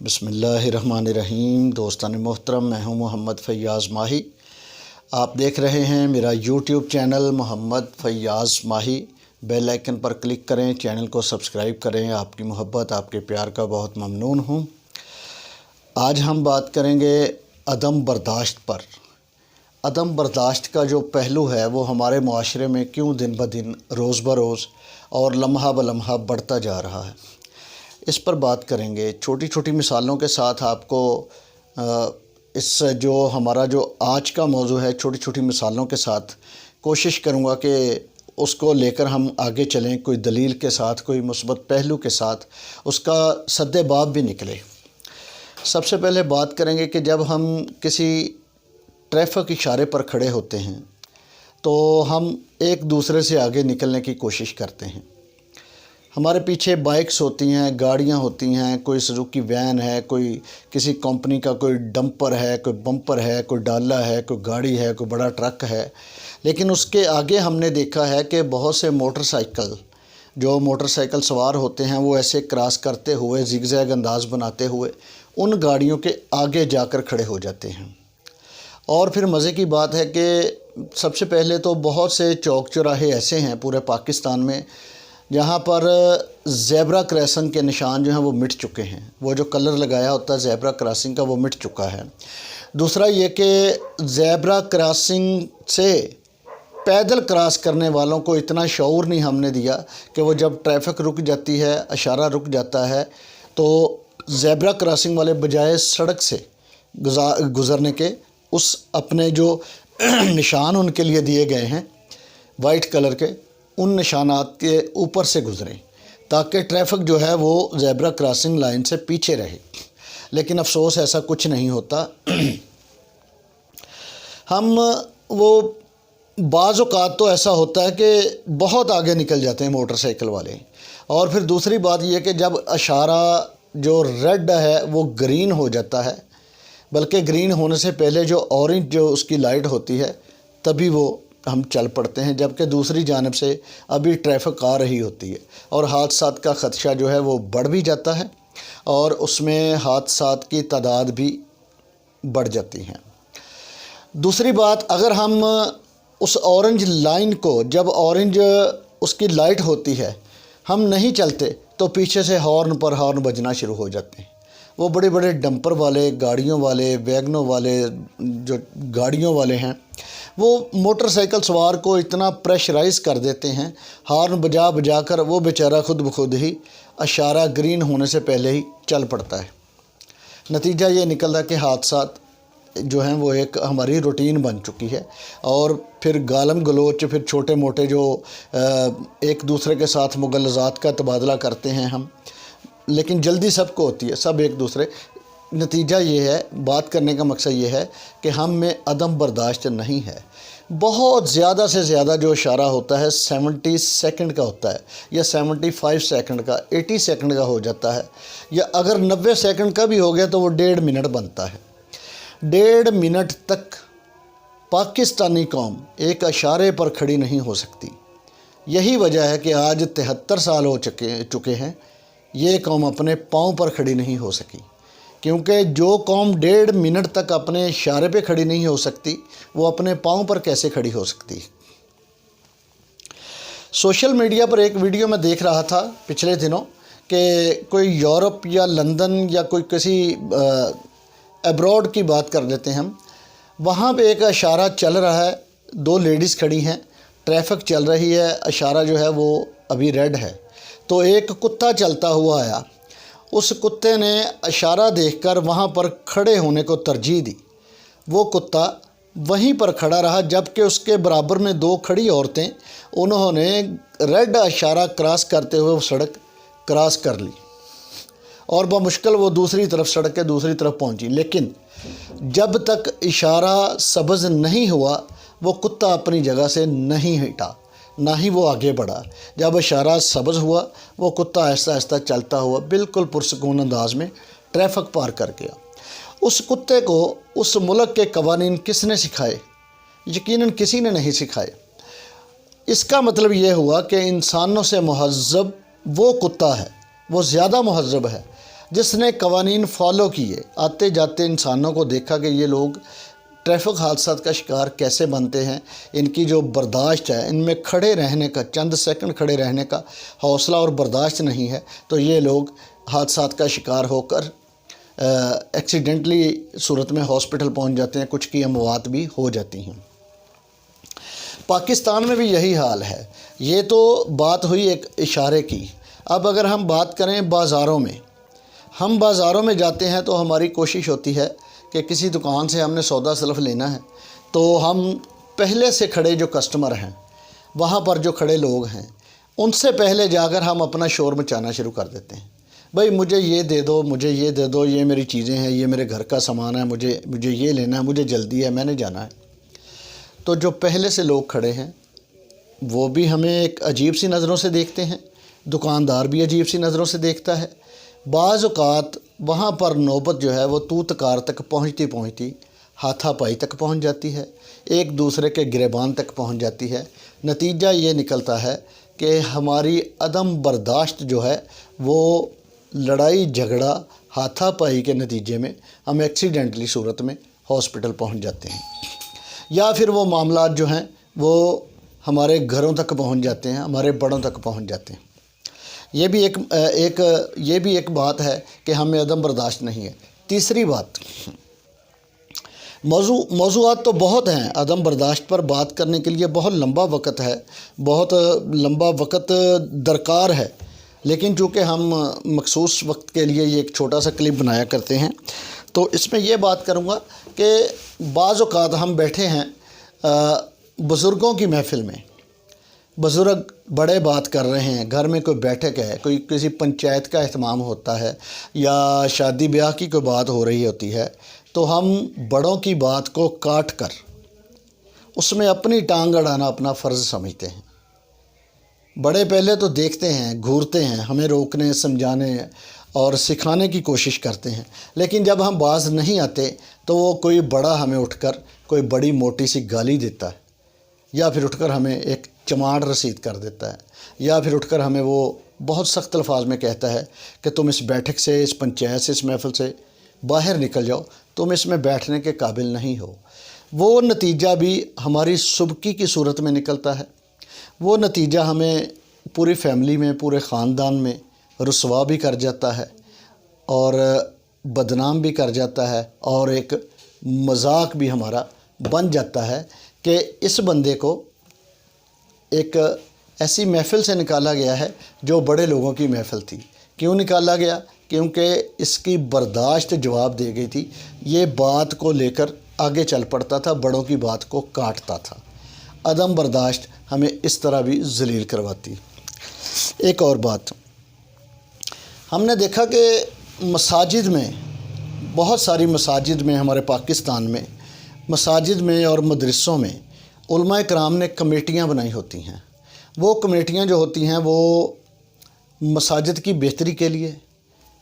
بسم اللہ الرحمن الرحیم۔ دوستان محترم، میں ہوں محمد فیاض ماہی۔ آپ دیکھ رہے ہیں میرا یوٹیوب چینل محمد فیاض ماہی۔ بیل آئیکن پر کلک کریں، چینل کو سبسکرائب کریں۔ آپ کی محبت، آپ کے پیار کا بہت ممنون ہوں۔ آج ہم بات کریں گے عدم برداشت پر۔ عدم برداشت کا جو پہلو ہے وہ ہمارے معاشرے میں کیوں دن بدن، روز بروز اور لمحہ بلمحہ بڑھتا جا رہا ہے، اس پر بات کریں گے۔ چھوٹی چھوٹی مثالوں کے ساتھ آپ کو اس جو ہمارا جو آج کا موضوع ہے، چھوٹی چھوٹی مثالوں کے ساتھ کوشش کروں گا کہ اس کو لے کر ہم آگے چلیں، کوئی دلیل کے ساتھ، کوئی مثبت پہلو کے ساتھ، اس کا سد باب بھی نکلے۔ سب سے پہلے بات کریں گے کہ جب ہم کسی ٹریفک اشارے پر کھڑے ہوتے ہیں تو ہم ایک دوسرے سے آگے نکلنے کی کوشش کرتے ہیں۔ ہمارے پیچھے بائکس ہوتی ہیں، گاڑیاں ہوتی ہیں، کوئی سزوکی وین ہے، کوئی کسی کمپنی کا کوئی ڈمپر ہے، کوئی بمپر ہے، کوئی ڈالا ہے، کوئی گاڑی ہے، کوئی بڑا ٹرک ہے۔ لیکن اس کے آگے ہم نے دیکھا ہے کہ بہت سے موٹر سائیکل سوار ہوتے ہیں، وہ ایسے کراس کرتے ہوئے، زگ زیگ انداز بناتے ہوئے ان گاڑیوں کے آگے جا کر کھڑے ہو جاتے ہیں۔ اور پھر مزے کی بات ہے کہ سب سے پہلے تو بہت سے چوک چوراہے ایسے ہیں پورے پاکستان میں جہاں پر زیبرا کراسنگ کے نشان جو ہیں وہ مٹ چکے ہیں۔ وہ جو کلر لگایا ہوتا ہے زیبرا کراسنگ کا، وہ مٹ چکا ہے۔ دوسرا یہ کہ زیبرا کراسنگ سے پیدل کراس کرنے والوں کو اتنا شعور نہیں ہم نے دیا کہ وہ جب ٹریفک رک جاتی ہے، اشارہ رک جاتا ہے، تو زیبرا کراسنگ والے بجائے سڑک سے گزرنے کے اس اپنے جو نشان ان کے لیے دیے گئے ہیں وائٹ کلر کے، ان نشانات کے اوپر سے گزریں تاکہ ٹریفک جو ہے وہ زیبرا کراسنگ لائن سے پیچھے رہے۔ لیکن افسوس ایسا کچھ نہیں ہوتا۔ ہم وہ بعض اوقات تو ایسا ہوتا ہے کہ بہت آگے نکل جاتے ہیں موٹر سائیکل والے۔ اور پھر دوسری بات یہ کہ جب اشارہ جو ریڈ ہے وہ گرین ہو جاتا ہے، بلکہ گرین ہونے سے پہلے جو اورنج جو اس کی لائٹ ہوتی ہے، تبھی وہ ہم چل پڑتے ہیں، جبکہ دوسری جانب سے ابھی ٹریفک آ رہی ہوتی ہے اور حادثات کا خدشہ جو ہے وہ بڑھ بھی جاتا ہے اور اس میں حادثات کی تعداد بھی بڑھ جاتی ہیں۔ دوسری بات، اگر ہم اس اورنج لائن کو، جب اورنج اس کی لائٹ ہوتی ہے، ہم نہیں چلتے تو پیچھے سے ہارن پر ہارن بجنا شروع ہو جاتے ہیں۔ وہ بڑے بڑے ڈمپر والے، گاڑیوں والے، ویگنوں والے، جو گاڑیوں والے ہیں، وہ موٹر سائیکل سوار کو اتنا پریشرائز کر دیتے ہیں، ہارن بجا بجا کر وہ بیچارہ خود بخود ہی اشارہ گرین ہونے سے پہلے ہی چل پڑتا ہے۔ نتیجہ یہ نکلتا ہے کہ حادثات جو ہیں وہ ایک ہماری روٹین بن چکی ہے، اور پھر گالم گلوچ، پھر چھوٹے موٹے جو ایک دوسرے کے ساتھ مغالطات کا تبادلہ کرتے ہیں ہم، لیکن جلدی سب کو ہوتی ہے، سب ایک دوسرے۔ نتیجہ یہ ہے، بات کرنے کا مقصد یہ ہے کہ ہم میں عدم برداشت نہیں ہے۔ بہت زیادہ سے زیادہ جو اشارہ ہوتا ہے 70 سیکنڈ کا ہوتا ہے، یا 75 سیکنڈ کا، 80 سیکنڈ کا ہو جاتا ہے، یا اگر 90 سیکنڈ کا بھی ہو گیا تو وہ 1.5 منٹ بنتا ہے۔ 1.5 منٹ تک پاکستانی قوم ایک اشارے پر کھڑی نہیں ہو سکتی۔ یہی وجہ ہے کہ آج 73 سال ہو چکے ہیں، یہ قوم اپنے پاؤں پر کھڑی نہیں ہو سکی، کیونکہ جو قوم 1.5 منٹ تک اپنے اشارے پہ کھڑی نہیں ہو سکتی، وہ اپنے پاؤں پر کیسے کھڑی ہو سکتی؟ سوشل میڈیا پر ایک ویڈیو میں دیکھ رہا تھا پچھلے دنوں کہ کوئی یورپ یا لندن یا کوئی کسی ایبراڈ کی بات کر لیتے ہیں ہم، وہاں پہ ایک اشارہ چل رہا ہے، 2 لیڈیز کھڑی ہیں، ٹریفک چل رہی ہے، اشارہ جو ہے وہ ابھی ریڈ ہے، تو ایک کتا چلتا ہوا آیا۔ اس کتے نے اشارہ دیکھ کر وہاں پر کھڑے ہونے کو ترجیح دی۔ وہ کتا وہیں پر کھڑا رہا، جبکہ اس کے برابر میں 2 کھڑی عورتیں، انہوں نے ریڈ اشارہ کراس کرتے ہوئے وہ سڑک کراس کر لی، اور بمشکل وہ دوسری طرف، سڑک کے دوسری طرف پہنچی۔ لیکن جب تک اشارہ سبز نہیں ہوا، وہ کتا اپنی جگہ سے نہیں ہٹا، نہ ہی وہ آگے بڑھا۔ جب اشارہ سبز ہوا، وہ کتا آہستہ آہستہ چلتا ہوا بالکل پرسکون انداز میں ٹریفک پار کر گیا۔ اس کتے کو اس ملک کے قوانین کس نے سکھائے؟ یقیناً کسی نے نہیں سکھائے۔ اس کا مطلب یہ ہوا کہ انسانوں سے مہذب وہ کتا ہے، وہ زیادہ مہذب ہے۔ جس نے قوانین فالو کیے، آتے جاتے انسانوں کو دیکھا کہ یہ لوگ ٹریفک حادثات کا شکار کیسے بنتے ہیں، ان کی جو برداشت ہے، ان میں کھڑے رہنے کا، چند سیکنڈ کھڑے رہنے کا حوصلہ اور برداشت نہیں ہے، تو یہ لوگ حادثات کا شکار ہو کر ایکسیڈنٹلی صورت میں ہاسپٹل پہنچ جاتے ہیں، کچھ کی اموات بھی ہو جاتی ہیں۔ پاکستان میں بھی یہی حال ہے۔ یہ تو بات ہوئی ایک اشارے کی۔ اب اگر ہم بات کریں بازاروں میں، ہم بازاروں میں جاتے ہیں تو ہماری کوشش ہوتی ہے کہ کسی دکان سے ہم نے سودا سلف لینا ہے تو ہم پہلے سے کھڑے جو کسٹمر ہیں، وہاں پر جو کھڑے لوگ ہیں، ان سے پہلے جا کر ہم اپنا شور مچانا شروع کر دیتے ہیں۔ بھائی مجھے یہ دے دو، مجھے یہ دے دو، یہ میری چیزیں ہیں، یہ میرے گھر کا سامان ہے، مجھے یہ لینا ہے، مجھے جلدی ہے، میں نے جانا ہے۔ تو جو پہلے سے لوگ کھڑے ہیں وہ بھی ہمیں ایک عجیب سی نظروں سے دیکھتے ہیں، دکاندار بھی عجیب سی نظروں سے دیکھتا ہے۔ بعض اوقات وہاں پر نوبت جو ہے وہ تو تکار تک پہنچتی ہاتھا پائی تک پہنچ جاتی ہے، ایک دوسرے کے گریبان تک پہنچ جاتی ہے۔ نتیجہ یہ نکلتا ہے کہ ہماری عدم برداشت جو ہے وہ لڑائی جھگڑا ہاتھا پائی کے نتیجے میں ہم ایکسیڈنٹلی صورت میں ہاسپٹل پہنچ جاتے ہیں، یا پھر وہ معاملات جو ہیں وہ ہمارے گھروں تک پہنچ جاتے ہیں، ہمارے بڑوں تک پہنچ جاتے ہیں۔ یہ بھی ایک بات ہے کہ ہمیں عدم برداشت نہیں ہے۔ تیسری بات، موضوعات تو بہت ہیں، عدم برداشت پر بات کرنے کے لیے بہت لمبا وقت ہے، بہت لمبا وقت درکار ہے، لیکن چونکہ ہم مخصوص وقت کے لیے یہ ایک چھوٹا سا کلپ بنایا کرتے ہیں تو اس میں یہ بات کروں گا کہ بعض اوقات ہم بیٹھے ہیں بزرگوں کی محفل میں، بزرگ بڑے بات کر رہے ہیں، گھر میں کوئی بیٹھک ہے، کوئی کسی پنچایت کا اہتمام ہوتا ہے یا شادی بیاہ کی کوئی بات ہو رہی ہوتی ہے، تو ہم بڑوں کی بات کو کاٹ کر اس میں اپنی ٹانگ اڑانا اپنا فرض سمجھتے ہیں۔ بڑے پہلے تو دیکھتے ہیں، گھورتے ہیں، ہمیں روکنے، سمجھانے اور سکھانے کی کوشش کرتے ہیں، لیکن جب ہم باز نہیں آتے تو وہ کوئی بڑا ہمیں اٹھ کر کوئی بڑی موٹی سی گالی دیتا ہے، یا پھر اٹھ کر ہمیں ایک چماڑ رسید کر دیتا ہے، یا پھر اٹھ کر ہمیں وہ بہت سخت الفاظ میں کہتا ہے کہ تم اس بیٹھک سے، اس پنچایت سے، اس محفل سے باہر نکل جاؤ، تم اس میں بیٹھنے کے قابل نہیں ہو۔ وہ نتیجہ بھی ہماری سبکی کی صورت میں نکلتا ہے، وہ نتیجہ ہمیں پوری فیملی میں، پورے خاندان میں رسوا بھی کر جاتا ہے اور بدنام بھی کر جاتا ہے، اور ایک مذاق بھی ہمارا بن جاتا ہے کہ اس بندے کو ایک ایسی محفل سے نکالا گیا ہے جو بڑے لوگوں کی محفل تھی۔ کیوں نکالا گیا؟ کیونکہ اس کی برداشت جواب دے گئی تھی، یہ بات کو لے کر آگے چل پڑتا تھا، بڑوں کی بات کو کاٹتا تھا۔ عدم برداشت ہمیں اس طرح بھی ذلیل کرواتی۔ ایک اور بات، ہم نے دیکھا کہ مساجد میں، بہت ساری مساجد میں، ہمارے پاکستان میں مساجد میں اور مدرسوں میں علماء کرام نے کمیٹیاں بنائی ہوتی ہیں۔ وہ کمیٹیاں جو ہوتی ہیں وہ مساجد کی بہتری کے لیے،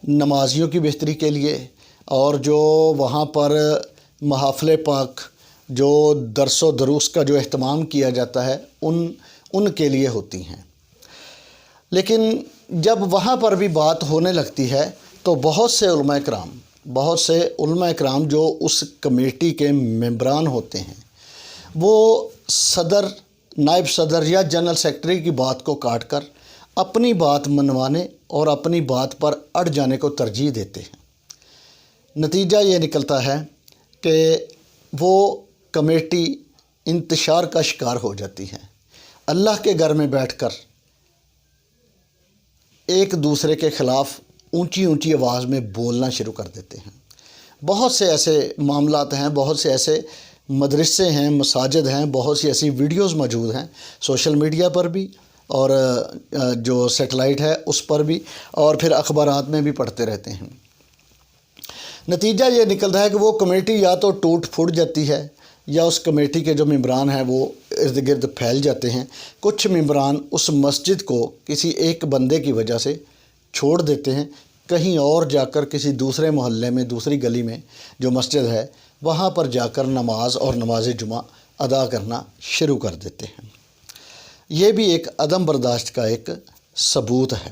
نمازیوں کی بہتری کے لیے، اور جو وہاں پر محافل پاک، جو درس و دروس کا جو اہتمام کیا جاتا ہے، ان کے لیے ہوتی ہیں۔ لیکن جب وہاں پر بھی بات ہونے لگتی ہے تو بہت سے علماء کرام جو اس کمیٹی کے ممبران ہوتے ہیں، وہ صدر، نائب صدر یا جنرل سیکرٹری کی بات کو کاٹ کر اپنی بات منوانے اور اپنی بات پر اڑ جانے کو ترجیح دیتے ہیں۔ نتیجہ یہ نکلتا ہے کہ وہ کمیٹی انتشار کا شکار ہو جاتی ہے۔ اللہ کے گھر میں بیٹھ کر ایک دوسرے کے خلاف اونچی اونچی آواز میں بولنا شروع کر دیتے ہیں۔ بہت سے ایسے معاملات ہیں، بہت سے ایسے مدرسے ہیں، مساجد ہیں، بہت سی ایسی ویڈیوز موجود ہیں سوشل میڈیا پر بھی، اور جو سیٹلائٹ ہے اس پر بھی، اور پھر اخبارات میں بھی پڑھتے رہتے ہیں۔ نتیجہ یہ نکلتا ہے کہ وہ کمیٹی یا تو ٹوٹ پھوٹ جاتی ہے، یا اس کمیٹی کے جو ممبران ہیں وہ ارد گرد پھیل جاتے ہیں۔ کچھ ممبران اس مسجد کو کسی ایک بندے کی وجہ سے چھوڑ دیتے ہیں، کہیں اور جا کر کسی دوسرے محلے میں، دوسری گلی میں جو مسجد ہے وہاں پر جا کر نماز اور نماز جمعہ ادا کرنا شروع کر دیتے ہیں۔ یہ بھی ایک عدم برداشت کا ایک ثبوت ہے۔